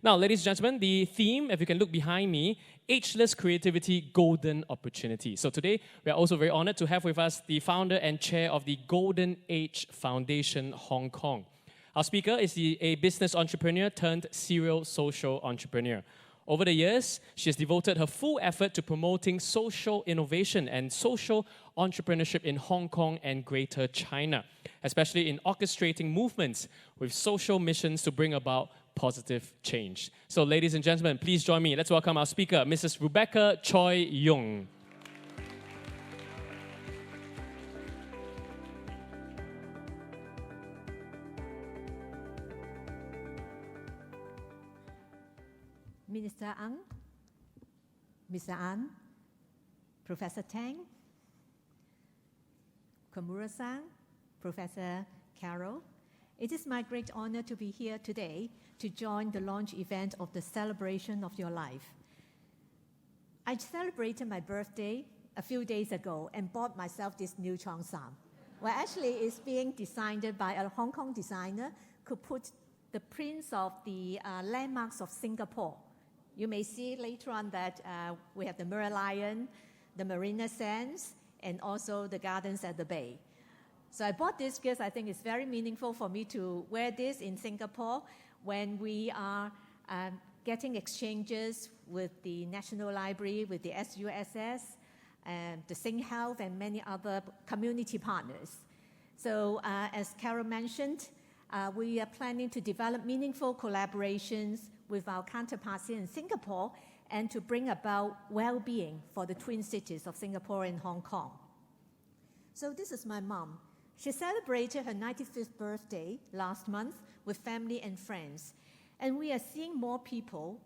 Now, ladies and gentlemen, the theme, if you can look behind me, Ageless Creativity, Golden Opportunity. So today, we are also very honored to have with us the founder and chair of the Golden Age Foundation, Hong Kong. Our speaker is a business entrepreneur turned serial social entrepreneur. Over the years, she has devoted her full effort to promoting social innovation and social entrepreneurship in Hong Kong and Greater China, especially in orchestrating movements with social missions to bring about positive change. So, ladies and gentlemen, please join me. Let's welcome our speaker, Mrs. Rebecca Choy Yung. Minister Ang, Mr. An, Professor Tang, Komura-san, Professor Carol, it is my great honor to be here today to join the launch event of the Celebration of Your Life. I celebrated my birthday a few days ago and bought myself this new cheongsam. Well, actually, it's being designed by a Hong Kong designer who put the prints of the landmarks of Singapore. You may see later on that we have the Mirror Lion, the Marina Sands, and also the gardens at the bay. So I bought this because I think it's very meaningful for me to wear this in Singapore when we are getting exchanges with the National Library, with the SUSS, the Sing Health, and many other community partners. So as Carol mentioned, we are planning to develop meaningful collaborations with our counterparts in Singapore and to bring about well-being for the twin cities of Singapore and Hong Kong. So this is my mom. She celebrated her 95th birthday last month with family and friends. And we are seeing more people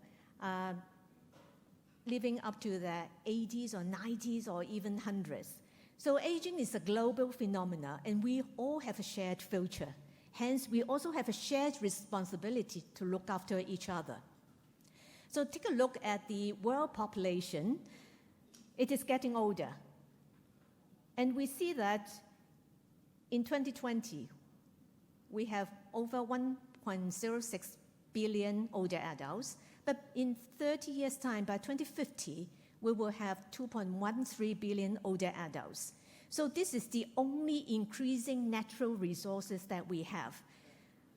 living up to their 80s or 90s or even 100s. So aging is a global phenomenon, and we all have a shared future. Hence, we also have a shared responsibility to look after each other. So take a look at the world population. It is getting older. And we see that in 2020, we have over 1.06 billion older adults. But in 30 years' time, by 2050, we will have 2.13 billion older adults. So this is the only increasing natural resources that we have.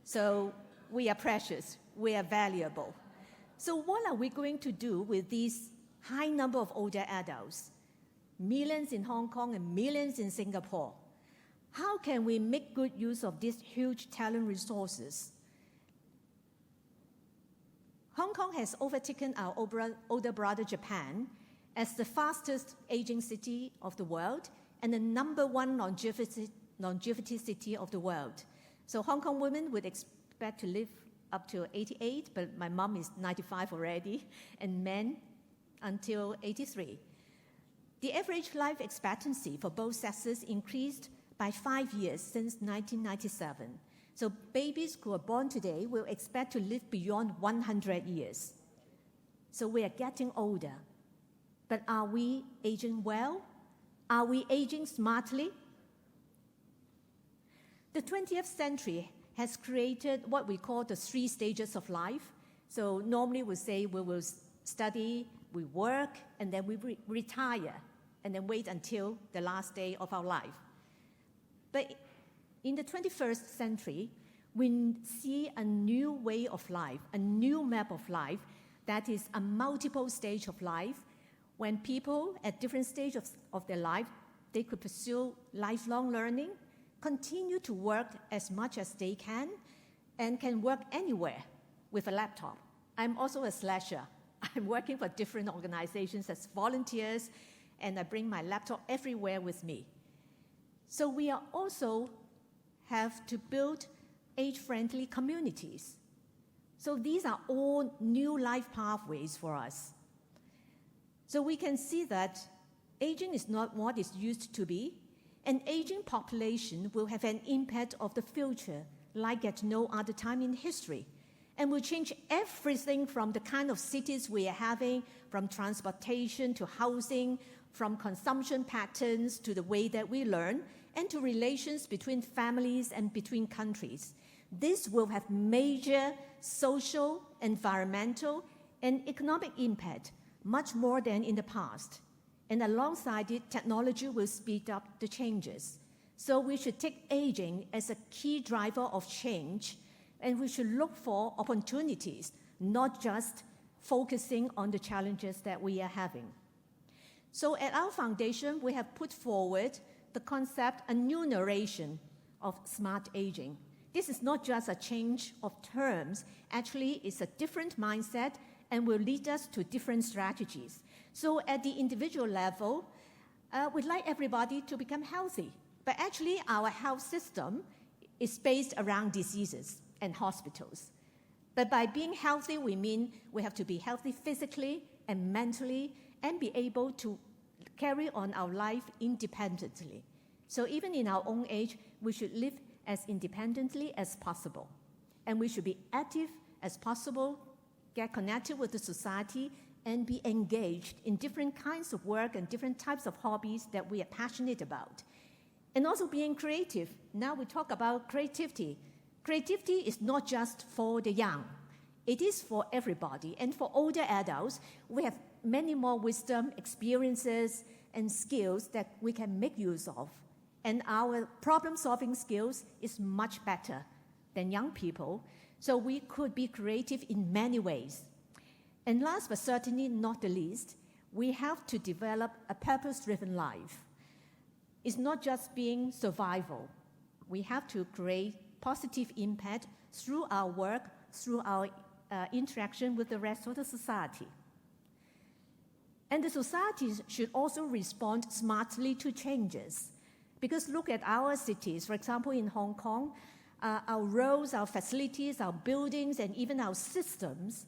So we are precious, we are valuable. So what are we going to do with these high number of older adults? Millions in Hong Kong and millions in Singapore. How can we make good use of these huge talent resources? Hong Kong has overtaken our older brother Japan as the fastest aging city of the world and the #1 longevity city of the world. So Hong Kong women would expect to live up to 88, but my mom is 95 already, and men until 83. The average life expectancy for both sexes increased by 5 years since 1997. So babies who are born today will expect to live beyond 100 years. So we are getting older. But are we aging well? Are we aging smartly? The 20th century has created what we call the 3 stages of life. So normally we say we will study, we work, and then we retire, and then wait until the last day of our life. But in the 21st century, we see a new way of life, a new map of life that is a multiple stage of life, when people at different stages of their life, they could pursue lifelong learning, continue to work as much as they can, and can work anywhere with a laptop. I'm also a slasher. I'm working for different organizations as volunteers, and I bring my laptop everywhere with me. So we are also have to build age-friendly communities. So these are all new life pathways for us. So we can see that aging is not what it used to be. An aging population will have an impact of the future like at no other time in history, and will change everything from the kind of cities we are having, from transportation to housing, from consumption patterns to the way that we learn, and to relations between families and between countries. This will have major social, environmental, and economic impact, much more than in the past. And alongside it, technology will speed up the changes. So we should take aging as a key driver of change, and we should look for opportunities, not just focusing on the challenges that we are having. So at our foundation, we have put forward the concept, a new narration of smart aging. This is not just a change of terms. Actually, it's a different mindset and will lead us to different strategies. So at the individual level, we'd like everybody to become healthy. But actually, our health system is based around diseases and hospitals. But by being healthy, we mean we have to be healthy physically and mentally and be able to carry on our life independently. So even in our own age, we should live as independently as possible. And we should be active as possible, get connected with the society, and be engaged in different kinds of work and different types of hobbies that we are passionate about. And also being creative. Now we talk about creativity. Creativity is not just for the young. It is for everybody. And for older adults, we have many more wisdom, experiences, and skills that we can make use of. And our problem-solving skills is much better than young people. So we could be creative in many ways. And last but certainly not the least, we have to develop a purpose-driven life. It's not just being survival. We have to create positive impact through our work, through our interaction with the rest of the society. And the societies should also respond smartly to changes. Because look at our cities, for example, in Hong Kong, our roads, our facilities, our buildings, and even our systems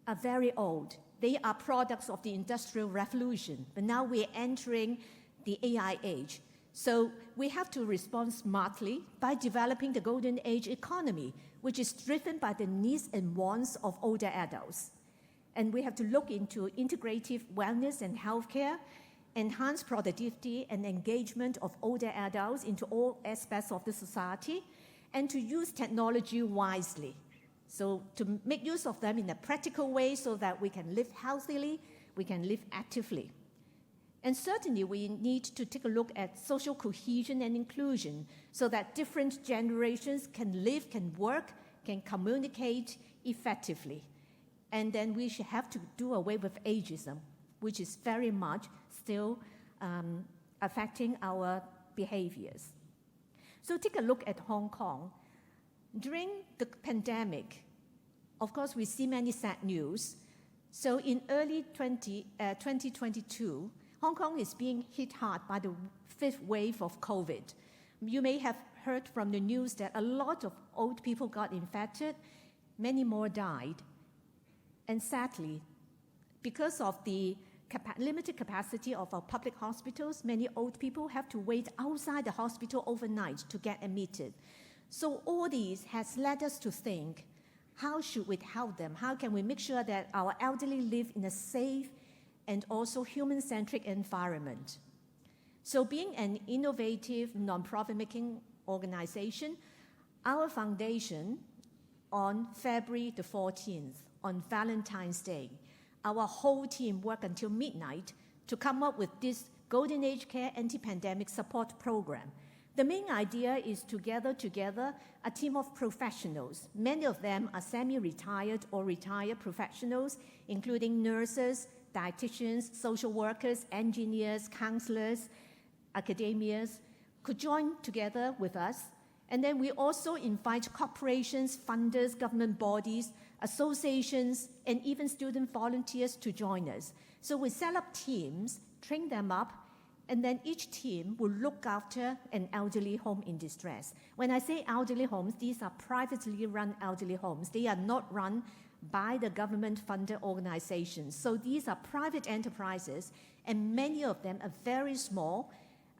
are very old. They are products of the Industrial Revolution, but now we're entering the AI age. So we have to respond smartly by developing the Golden Age economy, which is driven by the needs and wants of older adults. And we have to look into integrative wellness and healthcare, enhance productivity and engagement of older adults into all aspects of the society, and to use technology wisely. So to make use of them in a practical way so that we can live healthily, we can live actively. And certainly we need to take a look at social cohesion and inclusion so that different generations can live, can work, can communicate effectively. And then we should have to do away with ageism, which is very much still affecting our behaviors. So take a look at Hong Kong. During the pandemic, of course, we see many sad news. So in early 2022, Hong Kong is being hit hard by the fifth wave of COVID. You may have heard from the news that a lot of old people got infected, many more died. And sadly, because of the limited capacity of our public hospitals, many old people have to wait outside the hospital overnight to get admitted. So all these has led us to think, how should we help them? How can we make sure that our elderly live in a safe and also human-centric environment? So being an innovative, non-profit-making organization, our foundation on February the 14th, on Valentine's Day, our whole team worked until midnight to come up with this Golden Age Care Anti-Pandemic Support Program. The main idea is to gather together a team of professionals. Many of them are semi-retired or retired professionals, including nurses, dietitians, social workers, engineers, counselors, academians, could join together with us. And then we also invite corporations, funders, government bodies, associations, and even student volunteers to join us. So we set up teams, train them up, and then each team will look after an elderly home in distress. When I say elderly homes, these are privately run elderly homes. They are not run by the government-funded organizations. So these are private enterprises, and many of them are very small,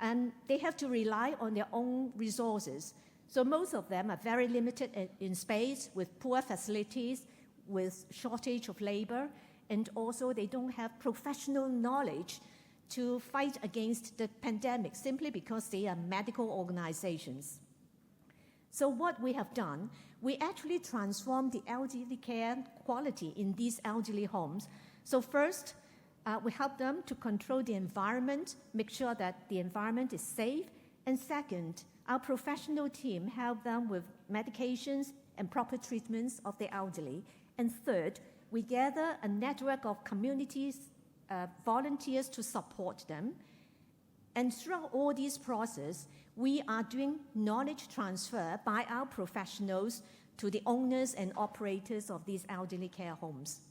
and they have to rely on their own resources. So most of them are very limited in space, with poor facilities, with shortage of labor, and also they don't have professional knowledge to fight against the pandemic simply because they are medical organizations. So what we have done, we actually transformed the elderly care quality in these elderly homes. So first, we help them to control the environment, make sure that the environment is safe. And second, our professional team help them with medications and proper treatments of the elderly. And third, we gather a network of communities, volunteers to support them. And throughout all these processes, we are doing knowledge transfer by our professionals to the owners and operators of these elderly care homes.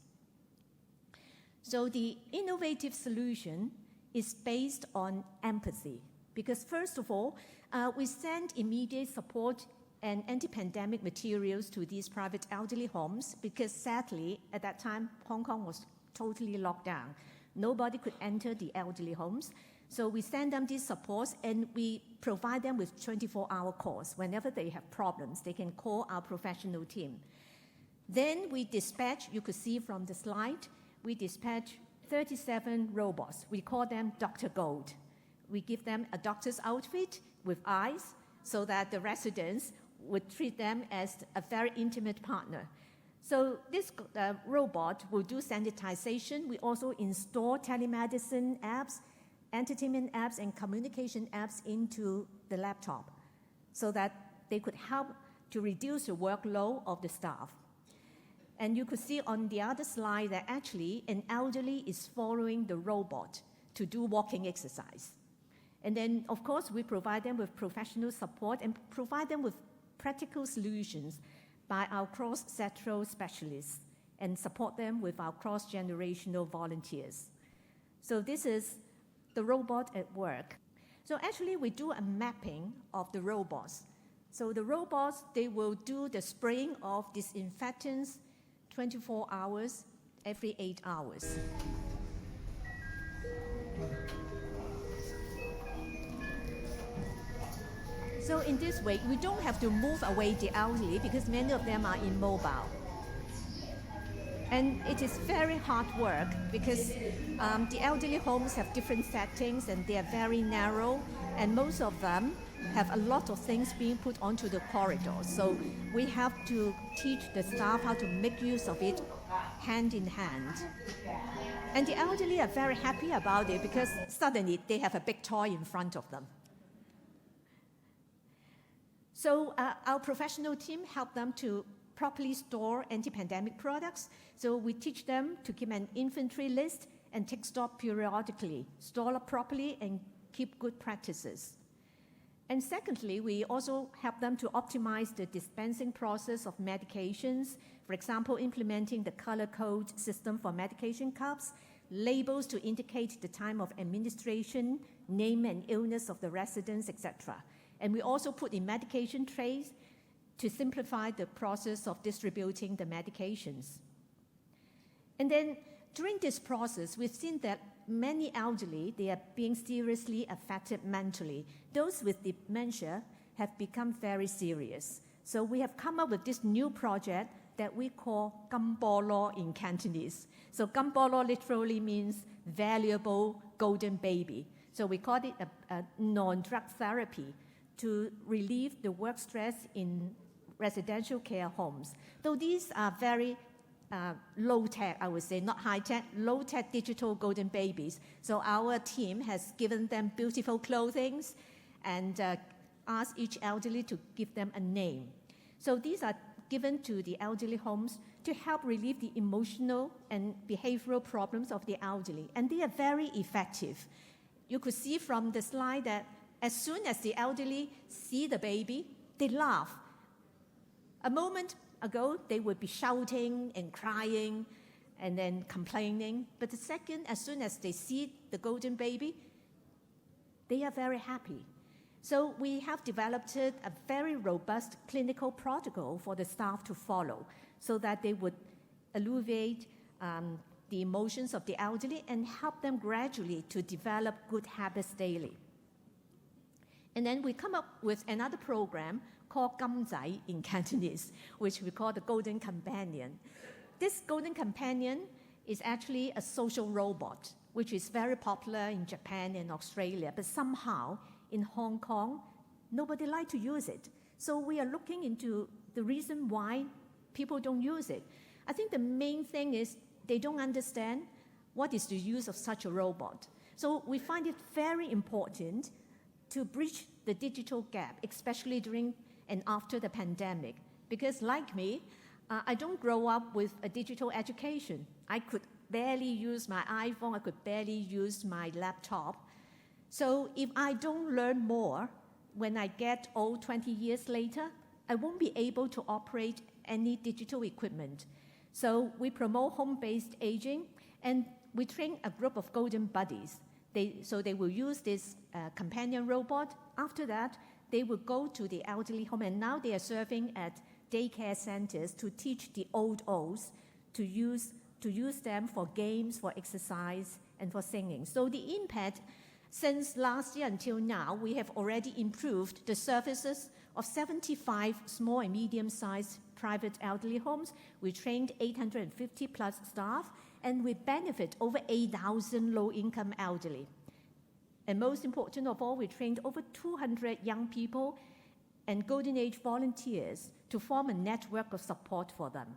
So the innovative solution is based on empathy, because first of all, we send immediate support and anti-pandemic materials to these private elderly homes, because sadly, at that time, Hong Kong was totally locked down. Nobody could enter the elderly homes. So we send them these supports, and we provide them with 24-hour calls. Whenever they have problems, they can call our professional team. Then we dispatch, you could see from the slide, we dispatch 37 robots. We call them Dr. Gold. We give them a doctor's outfit with eyes so that the residents would treat them as a very intimate partner. So this robot will do sanitization. We also install telemedicine apps, entertainment apps, and communication apps into the laptop so that they could help to reduce the workload of the staff. And you could see on the other slide that actually an elderly is following the robot to do walking exercise. And then, of course, we provide them with professional support and provide them with practical solutions by our cross-sectoral specialists and support them with our cross-generational volunteers. So this is the robot at work. So actually, we do a mapping of the robots. So the robots, they will do the spraying of disinfectants 24 hours, every 8 hours. So in this way, we don't have to move away the elderly because many of them are immobile. And it is very hard work because the elderly homes have different settings and they are very narrow, and most of them have a lot of things being put onto the corridors. So we have to teach the staff how to make use of it hand in hand. And the elderly are very happy about it because suddenly they have a big toy in front of them. So our professional team help them to properly store anti-pandemic products. So we teach them to keep an inventory list and take stock periodically, store it properly, and keep good practices. And secondly, we also help them to optimize the dispensing process of medications. For example, implementing the color code system for medication cups, labels to indicate the time of administration, name and illness of the residents, etc. And we also put in medication trays to simplify the process of distributing the medications. And then during this process, we've seen that many elderly, they are being seriously affected mentally. Those with dementia have become very serious. So we have come up with this new project that we call Gam Bo Lo in Cantonese. So Gam Bo Lo literally means valuable golden baby. So we call it a non-drug therapy to relieve the work stress in residential care homes. Though these are very low-tech, I would say, not high-tech, low-tech digital golden babies. So our team has given them beautiful clothing and asked each elderly to give them a name. So these are given to the elderly homes to help relieve the emotional and behavioral problems of the elderly. And they are very effective. You could see from the slide that as soon as the elderly see the baby, they laugh. A moment ago, they would be shouting and crying and then complaining. But the second, as soon as they see the golden baby, they are very happy. So we have developed a very robust clinical protocol for the staff to follow so that they would alleviate the emotions of the elderly and help them gradually to develop good habits daily. And then we come up with another program called Gam Zai in Cantonese, which we call the Golden Companion. This Golden Companion is actually a social robot, which is very popular in Japan and Australia, but somehow in Hong Kong, nobody liked to use it. So we are looking into the reason why people don't use it. I think the main thing is they don't understand what is the use of such a robot. So we find it very important to bridge the digital gap, especially during and after the pandemic. Because like me, I don't grow up with a digital education. I could barely use my iPhone, I could barely use my laptop. So if I don't learn more, when I get old 20 years later, I won't be able to operate any digital equipment. So we promote home-based aging, and we train a group of golden buddies. So they will use this companion robot. After that, they will go to the elderly home, and now they are serving at daycare centers to teach the olds to use them for games, for exercise, and for singing. So the impact, since last year until now, we have already improved the services of 75 small and medium-sized private elderly homes. We trained 850 plus staff, and we benefit over 8,000 low-income elderly. And most important of all, we trained over 200 young people and Golden Age volunteers to form a network of support for them.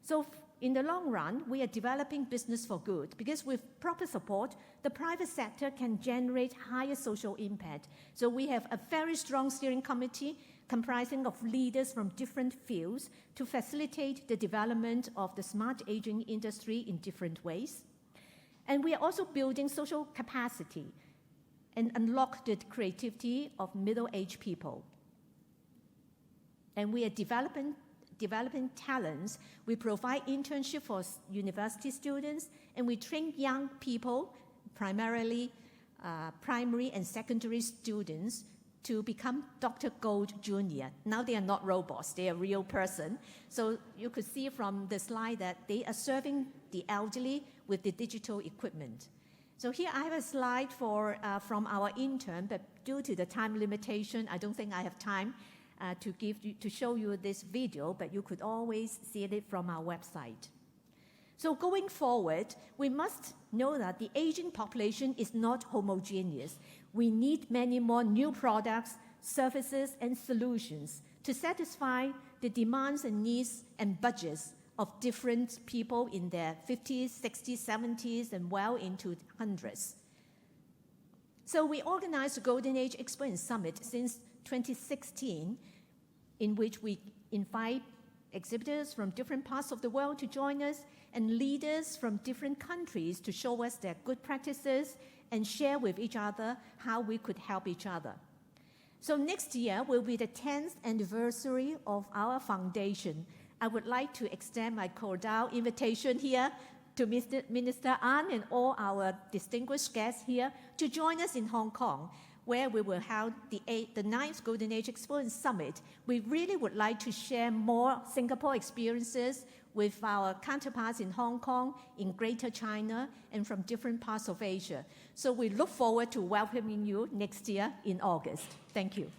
So in the long run, we are developing business for good, because with proper support, the private sector can generate higher social impact. So we have a very strong steering committee comprising of leaders from different fields to facilitate the development of the smart aging industry in different ways. And we are also building social capacity and unlock the creativity of middle-aged people. And we are developing talents. We provide internship for university students, and we train young people, primarily primary and secondary students, to become Dr. Gold Jr. Now they are not robots, they are real person. So you could see from the slide that they are serving the elderly with the digital equipment. So here I have a slide from our intern, but due to the time limitation, I don't think I have time to show you this video, but you could always see it from our website. So going forward, we must know that the aging population is not homogeneous. We need many more new products, services, and solutions to satisfy the demands and needs and budgets of different people in their 50s, 60s, 70s, and well into hundreds. So we organized the Golden Age Expo and Summit since 2016, in which we invite exhibitors from different parts of the world to join us, and leaders from different countries to show us their good practices and share with each other how we could help each other. So next year will be the 10th anniversary of our foundation. I would like to extend my cordial invitation here to Minister An and all our distinguished guests here to join us in Hong Kong, where we will hold the 9th Golden Age Expo and Summit. We really would like to share more Singapore experiences with our counterparts in Hong Kong, in Greater China, and from different parts of Asia. So we look forward to welcoming you next year in August. Thank you.